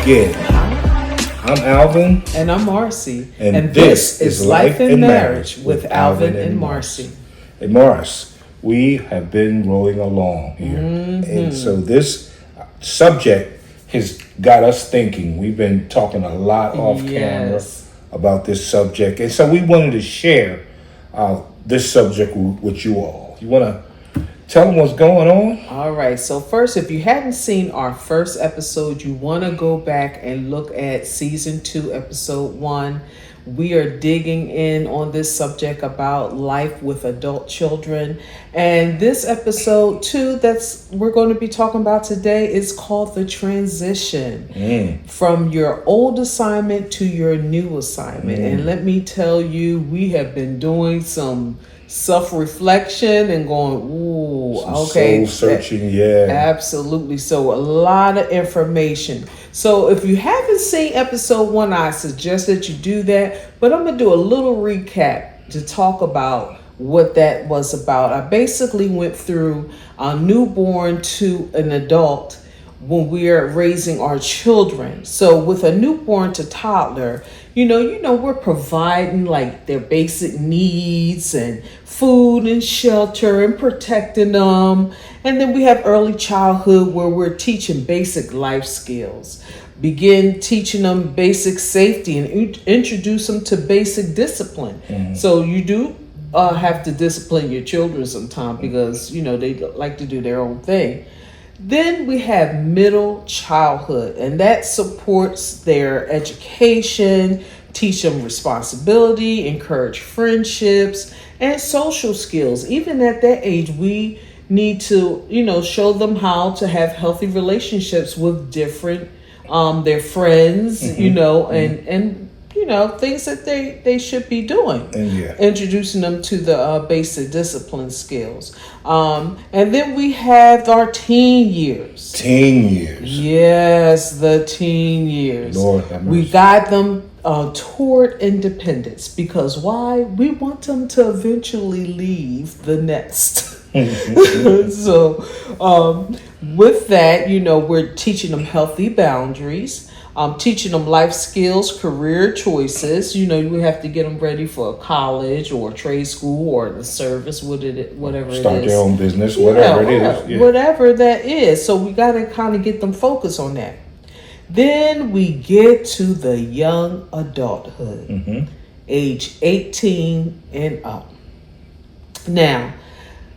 again. I'm Alvin. And I'm Marcy. And this is Life and Marriage with Alvin and Marcy. Hey, Morris, we have been rolling along here. And so this subject has got us thinking. We've been talking a lot off camera about this subject. And so we wanted to share this subject with you all. You want to tell them what's going on? All right. So first, if you hadn't seen our first episode, you want to go back and look at season 2, episode 1. We are digging in on this subject about life with adult children. And this episode 2 we're going to be talking about today is called The Transition. From your old assignment to your new assignment. And let me tell you, we have been doing some self-reflection and going, soul searching, absolutely. So a lot of information. So if you haven't seen episode 1, I suggest that you do that, but I'm gonna do a little recap to talk about what that was about. I basically went through a newborn to an adult when we are raising our children. So with a newborn to toddler, you know, we're providing like their basic needs and food and shelter and protecting them. And then we have early childhood where we're teaching basic life skills, begin teaching them basic safety and introduce them to basic discipline. So you do have to discipline your children sometimes because, you know, they like to do their own thing. Then we have middle childhood, and that supports their education, teach them responsibility, encourage friendships, and social skills. Even at that age, we need to, show them how to have healthy relationships with different, their friends, and things that they should be doing. Introducing them to the basic discipline skills. And then we have our teen years. Yes, the teen years. Lord have mercy. We guide them toward independence because why? We want them to eventually leave the nest. So with that, we're teaching them healthy boundaries. Teaching them life skills, career choices. We have to get them ready for college or trade school or the service, whatever it is. Start their own business, whatever it is. Yeah. Whatever that is. So we got to kind of get them focused on that. Then we get to the young adulthood, age 18 and up. Now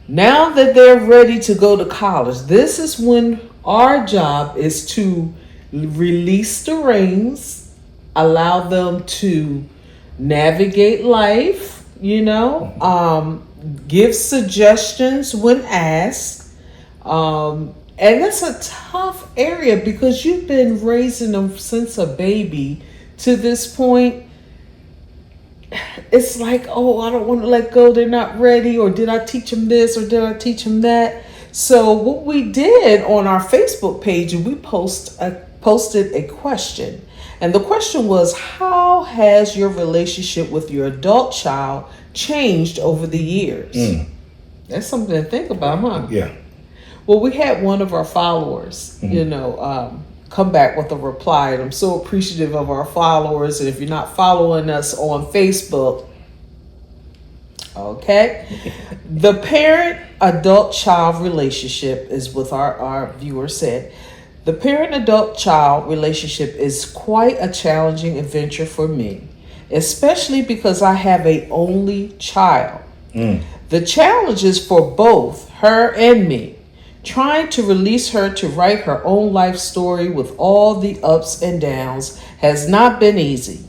that they're ready to go to college, this is when our job is to release the reins, allow them to navigate life, give suggestions when asked. And that's a tough area because you've been raising them since a baby to this point. It's like, I don't want to let go. They're not ready. Or did I teach them this or did I teach them that? So what we did on our Facebook page, we posted a question. And the question was, how has your relationship with your adult child changed over the years? That's something to think about, huh? Yeah. Well, we had one of our followers, come back with a reply. And I'm so appreciative of our followers. And if you're not following us on Facebook, okay. The parent-adult-child relationship is what our viewer said. The parent-adult-child relationship is quite a challenging adventure for me, especially because I have an only child. The challenge is for both her and me. Trying to release her to write her own life story with all the ups and downs has not been easy.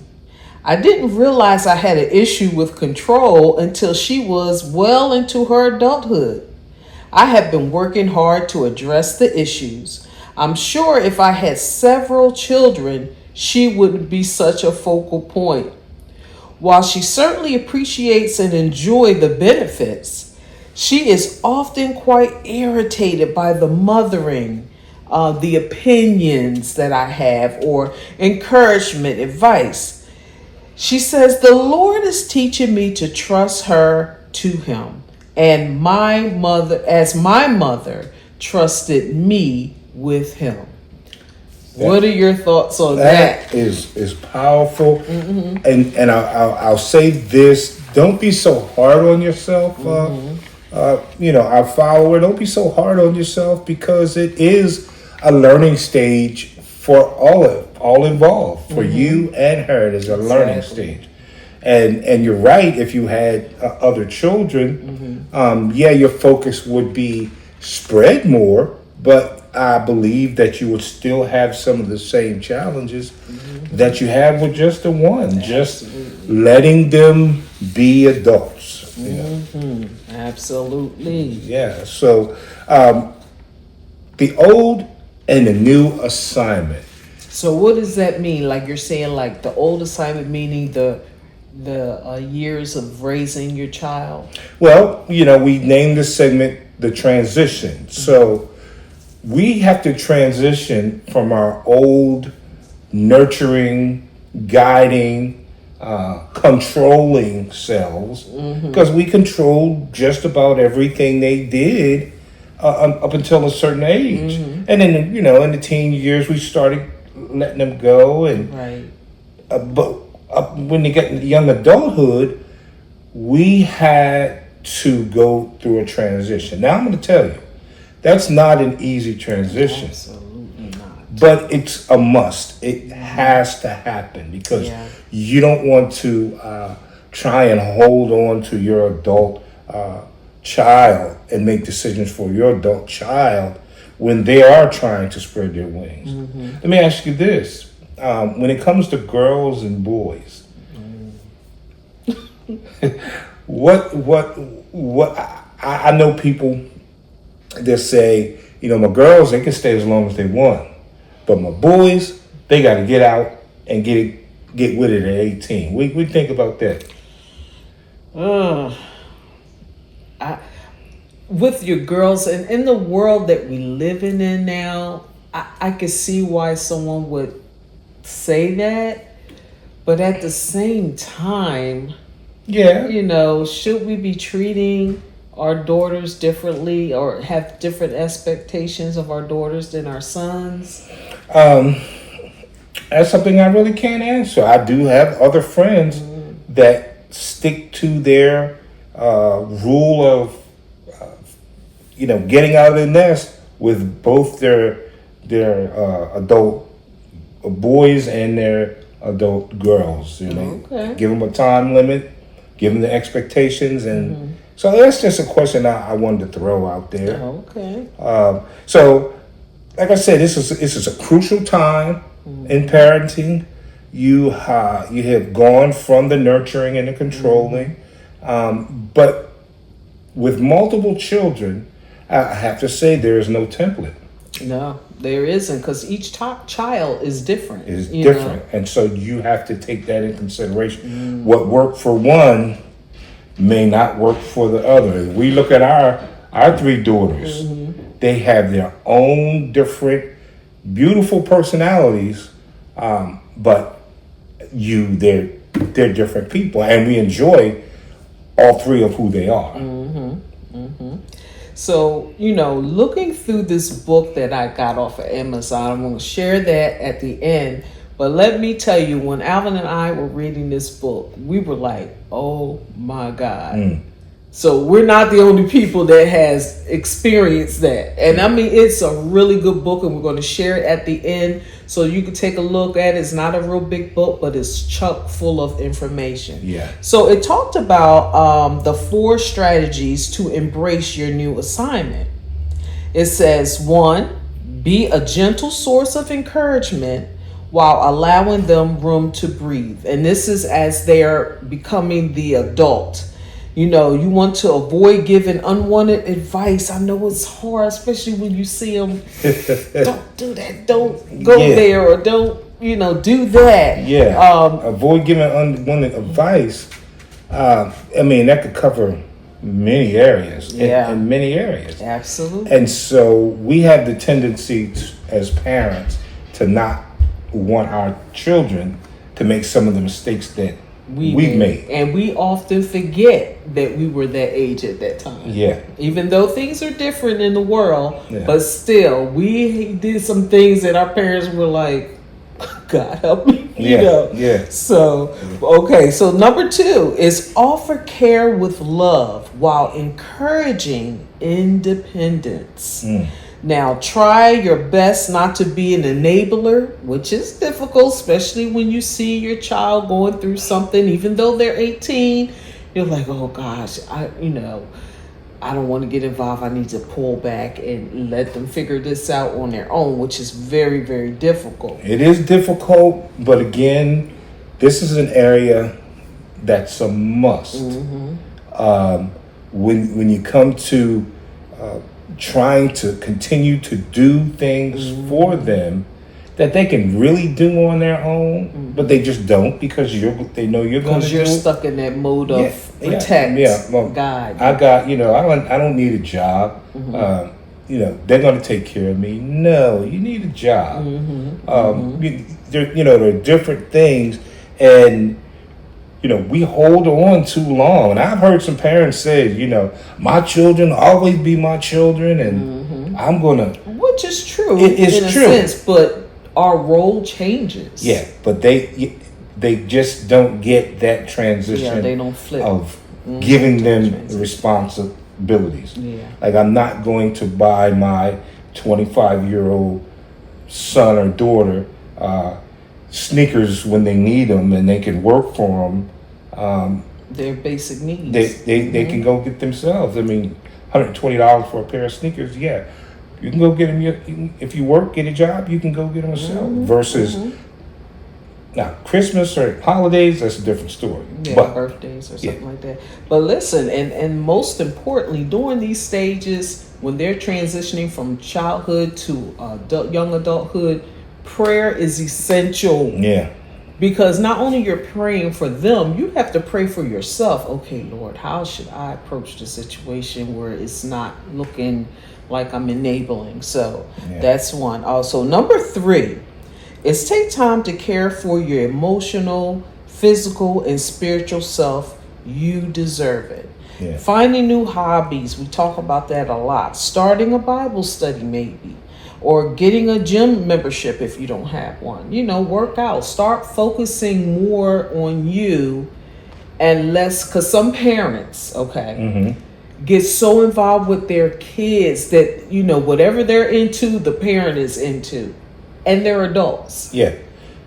I didn't realize I had an issue with control until she was well into her adulthood. I have been working hard to address the issues. I'm sure if I had several children, she wouldn't be such a focal point. While she certainly appreciates and enjoys the benefits, she is often quite irritated by the mothering, the opinions that I have, or encouragement, advice. She says, the Lord is teaching me to trust her to him, and my mother trusted me with him. What are your thoughts on that? Is powerful, and I'll say this: don't be so hard on yourself. Our follower, don't be so hard on yourself, because it is a learning stage for all involved, for you and her. It is a learning stage, and you're right. If you had other children, your focus would be spread more, but I believe that you would still have some of the same challenges that you have with just the one. Just letting them be adults. Absolutely. Yeah. So the old and the new assignment. So what does that mean? Like you're saying, like the old assignment meaning the years of raising your child? Well, we named this segment The Transition. So we have to transition from our old nurturing, guiding, controlling selves, because we controlled just about everything they did up until a certain age. And then, in the teen years, we started letting them go. And but when they get into young adulthood, we had to go through a transition. Now, I'm going to tell you, that's not an easy transition. Absolutely not. But it's a must. It has to happen, because you don't want to try and hold on to your adult child and make decisions for your adult child when they are trying to spread their wings. Let me ask you this. When it comes to girls and boys, what I know people that say, my girls, they can stay as long as they want, but my boys, they got to get out and get with it at 18. We think about that. With your girls, and in the world that we living in now, I can see why someone would say that, but at the same time, should we be treating our daughters differently, or have different expectations of our daughters than our sons? That's something I really can't answer. I do have other friends that stick to their rule of getting out of the nest with both their adult boys and their adult girls. Give them a time limit, give them the expectations, and so that's just a question I wanted to throw out there. Okay. So, like I said, this is a crucial time in parenting. You have gone from the nurturing and the controlling, but with multiple children, I have to say there is no template. No, there isn't, because each child is different. Is different, and so you have to take that in consideration. What worked for one may not work for the other. We look at our three daughters; they have their own different, beautiful personalities, but they're different people, and we enjoy all three of who they are. So, looking through this book that I got off of Amazon, I'm going to share that at the end. But let me tell you, when Alvin and I were reading this book, we were like, oh my God. So we're not the only people that has experienced that. And I mean, it's a really good book, and we're going to share it at the end so you can take a look at it. It's not a real big book, but it's chock full of information. Yeah. So it talked about the 4 strategies to embrace your new assignment. It says, 1, be a gentle source of encouragement while allowing them room to breathe. And this is as they're becoming the adult. You want to avoid giving unwanted advice. I know it's hard, especially when you see them. Don't do that. Don't go there, or don't, do that. Yeah. Avoid giving unwanted advice. I mean, that could cover many areas. In many areas. Absolutely. And so we have the tendency as parents to not want our children to make some of the mistakes that we've made. And we often forget that we were that age at that time. Yeah. Even though things are different in the world, Yeah. but still, we did some things that our parents were like, God help me. Yeah. So, okay. So number 2 is offer care with love while encouraging independence. Now, try your best not to be an enabler, which is difficult, especially when you see your child going through something, even though they're 18. You're like, oh gosh, I don't want to get involved. I need to pull back and let them figure this out on their own, which is very, very difficult. It is difficult, but again, this is an area that's a must. When you come to trying to continue to do things for them that they can really do on their own, but they just don't because they know you're going to do it. Because you're stuck in that mode of protect, guide. I got, I don't need a job. They're going to take care of me. No, you need a job. There are different things, and we hold on too long. And I've heard some parents say, my children always be my children, and I'm gonna. Which is true. It's in true. a sense, but our role changes. Yeah, but they just don't get that transition. Yeah, they don't flip of giving them responsibilities. Yeah. Like, I'm not going to buy my 25-year-old son or daughter sneakers when they need them and they can work for them. Their basic needs. They can go get themselves. I mean, $120 for a pair of sneakers, yeah. You can go get them. If you work, get a job, you can go get them yourself. Versus, now, Christmas or holidays, that's a different story. Yeah, but, birthdays or something like that. But listen, and most importantly, during these stages, when they're transitioning from childhood to young adulthood, prayer is essential. Yeah. Because not only you're praying for them, you have to pray for yourself. Okay, Lord, how should I approach the situation where it's not looking like I'm enabling? So that's one. Also, number 3 is take time to care for your emotional, physical, and spiritual self. You deserve it. Yeah. Finding new hobbies. We talk about that a lot. Starting a Bible study, maybe. Or getting a gym membership if you don't have one. Work out. Start focusing more on you and less, because some parents, get so involved with their kids that, whatever they're into, the parent is into. And they're adults. Yeah.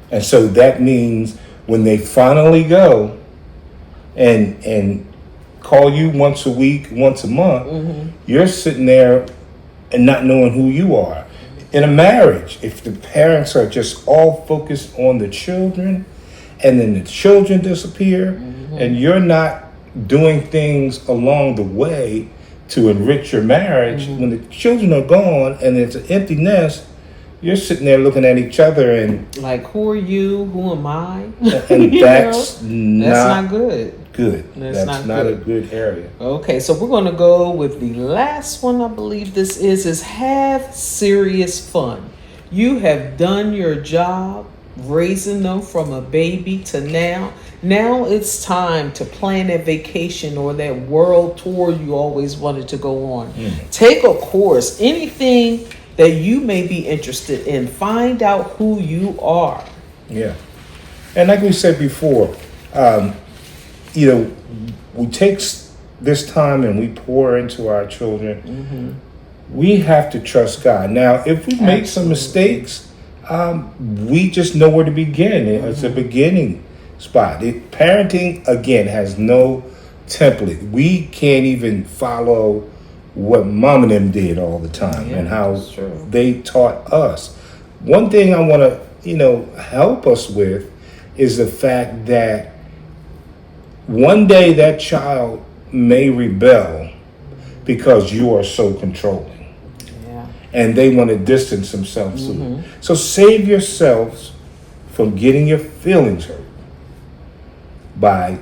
And so that means when they finally go and call you once a week, once a month, you're sitting there and not knowing who you are. In a marriage, if the parents are just all focused on the children and then the children disappear and you're not doing things along the way to enrich your marriage, when the children are gone and it's an empty nest, you're sitting there looking at each other and like, who are you? Who am I? And that's not good. That's not a good area. Okay, so we're going to go with the last one. I believe this is have serious fun. You have done your job raising them from a baby to now. Now it's time to plan that vacation or that world tour you always wanted to go on. Take a course, anything that you may be interested in. Find out who you are. Yeah. And like we said before, we take this time and we pour into our children. We have to trust God. Now, if we make some mistakes, we just know where to begin. It's a beginning spot. Parenting, again, has no template. We can't even follow what mom and them did all the time and how they taught us. One thing I want to, help us with is the fact that one day that child may rebel because you are so controlling. Yeah. And they want to distance themselves. So save yourselves from getting your feelings hurt by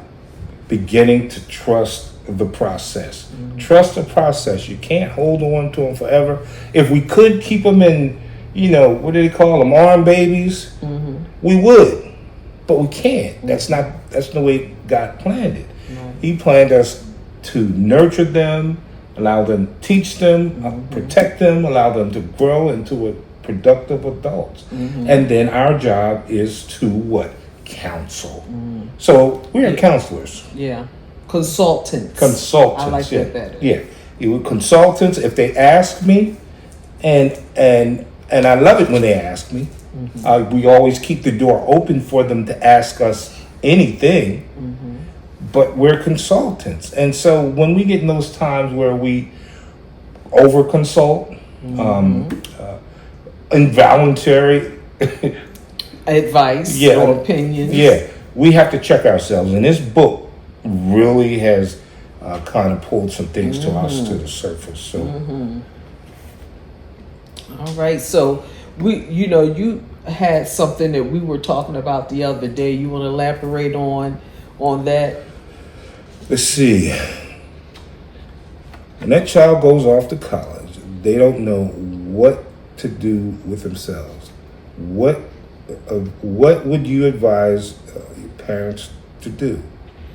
beginning to trust the process. Trust the process. You can't hold on to them forever. If we could keep them in, what do they call them, arm babies, we would. but we can't. That's the way God planned it. Right. He planned us to nurture them, allow them, teach them, protect them, allow them to grow into a productive adults. And then our job is to what? Counsel. So we are counselors. Yeah. Consultants. Consultants. I like yeah. that better. Yeah. You were consultants. If they ask me, and I love it when they ask me. We always keep the door open for them to ask us anything. But we're consultants, and so when we get in those times where we over consult, involuntary advice or opinions, we have to check ourselves. And this book really has kind of pulled some things to us to the surface. So, all right. So you had something that we were talking about the other day. You want to elaborate on that? Let's see. When that child goes off to college, they don't know what to do with themselves. What would you advise your parents to do?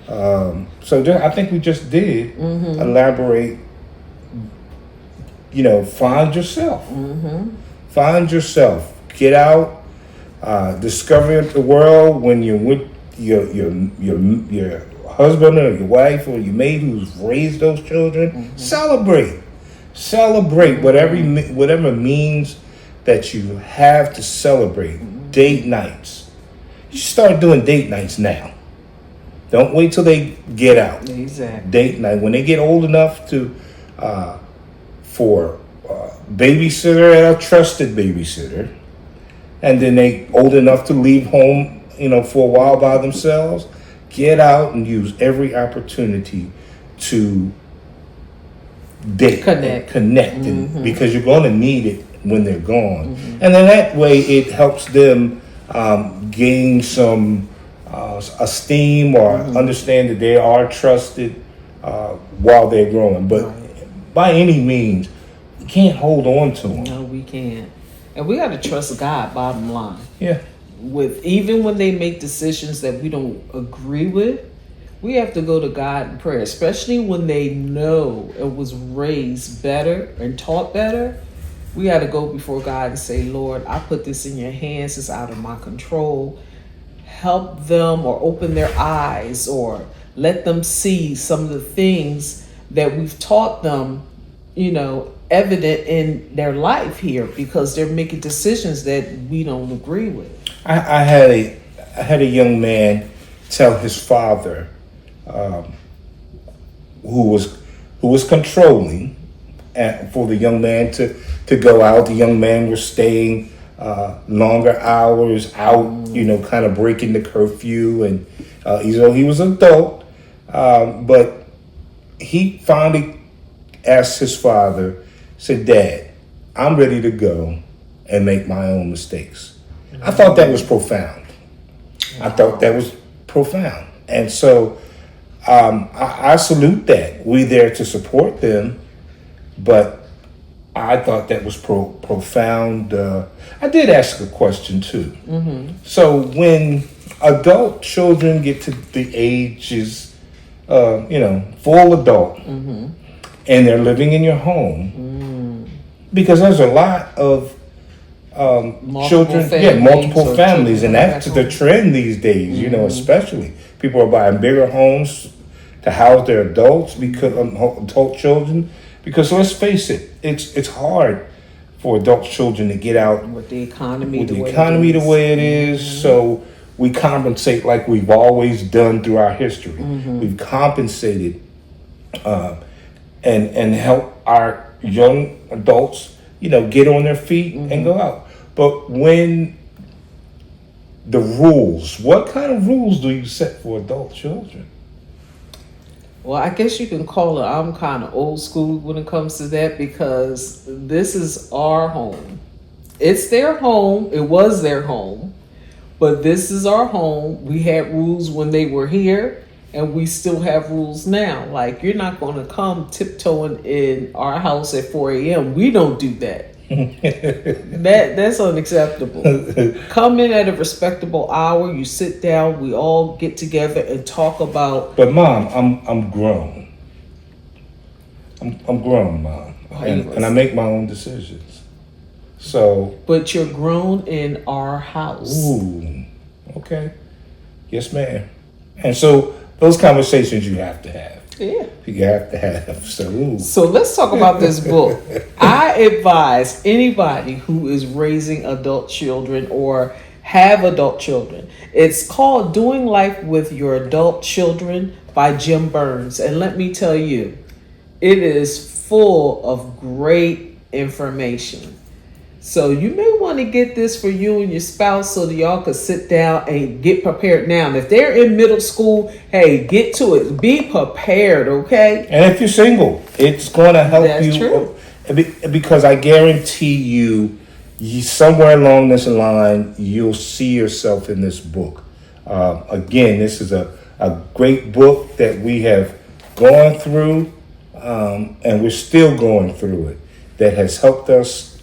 I think we just did elaborate. Find yourself. Find yourself. Get out. Discover the world when you're with your husband or your wife or your mate who's raised those children. Celebrate whatever means that you have to celebrate. Date nights. You start doing date nights now. Don't wait till they get out. Exactly. Date night when they get old enough to for babysitter and a trusted babysitter, and then they old enough to leave home for a while by themselves. Get out and use every opportunity to date, connect, and because you're going to need it when they're gone. And then that way it helps them gain some esteem or understand that they are trusted while they're growing. But by any means, we can't hold on to them. No, we can't. And we got to trust God, bottom line. Yeah. Even when they make decisions that we don't agree with, we have to go to God in prayer, especially when they know it was raised better and taught better. We got to go before God and say, Lord, I put this in your hands. It's out of my control. Help them or open their eyes or let them see some of the things that we've taught them, evident in their life here, because they're making decisions that we don't agree with. I had a young man tell his father, who was controlling, for the young man to go out. The young man was staying longer hours out, kind of breaking the curfew, and even though he was an adult, but he finally asked his father, said, "Dad, I'm ready to go and make my own mistakes." I thought that was profound. I thought that was profound. And so I salute that. We're there to support them, but I thought that was profound. I did ask a question too. So when adult children get to the ages, full adult, and they're living in your home, because there's a lot of multiple families, and that's the trend these days. Especially people are buying bigger homes to house their adults, because adult children. Because let's face it, it's hard for adult children to get out with the economy the way it is. So we compensate like we've always done through our history. We've compensated and help our young adults, get on their feet and go out. But when the rules, what kind of rules do you set for adult children? Well, I guess you can call it, I'm kind of old school when it comes to that, because this is our home. It's their home. It was their home. But this is our home. We had rules when they were here, and we still have rules now. Like, you're not going to come tiptoeing in our house at 4 a.m. We don't do that. That's unacceptable. Come in at a respectable hour. You sit down. We all get together and talk about. But Mom, I'm grown. I'm grown, Mom, and I make my own decisions. So. But you're grown in our house. Ooh. Okay. Yes, ma'am. And so those conversations you have to have. Yeah. You have to have. So let's talk about this book. I advise anybody who is raising adult children or have adult children. It's called Doing Life with Your Adult Children by Jim Burns. And let me tell you, it is full of great information. So you may want to get this for you and your spouse so that y'all could sit down and get prepared now. And if they're in middle school, hey, get to it. Be prepared, okay? And if you're single, it's going to help That's you. True. Because I guarantee you, somewhere along this line, you'll see yourself in this book. Again, this is a great book that we have gone through, and we're still going through it, that has helped us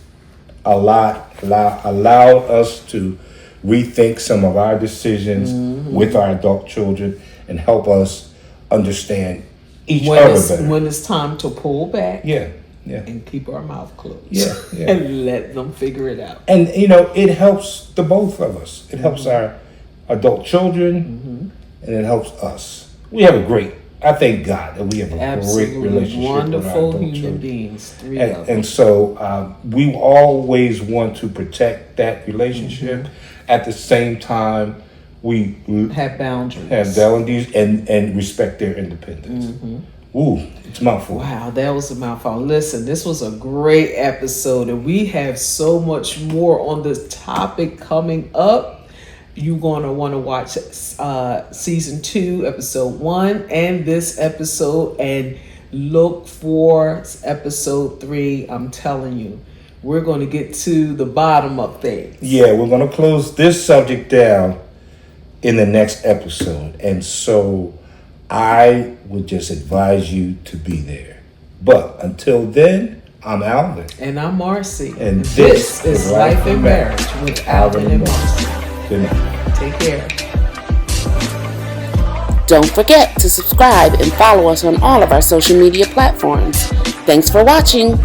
a lot, allowed us to rethink some of our decisions with our adult children and help us understand each other better. When it's time to pull back. Yeah. And keep our mouth closed. Yeah. And let them figure it out. And, it helps the both of us. It helps our adult children, and it helps us. We have I thank God that we have a great relationship wonderful with our adult human children. beings. And so we always want to protect that relationship. At the same time, we have boundaries. And respect their independence. Ooh, it's a mouthful. Wow, that was a mouthful. Listen, this was a great episode, and we have so much more on this topic coming up. You're going to want to watch season 2, episode 1, and this episode, and look for episode 3. I'm telling you, we're going to get to the bottom of things. Yeah, we're going to close this subject down in the next episode. And so I would just advise you to be there. But until then, I'm Alvin. And I'm Marcy. And this is Life in Marriage with Alvin and Marcy. Good night. Take care. Don't forget to subscribe and follow us on all of our social media platforms. Thanks for watching.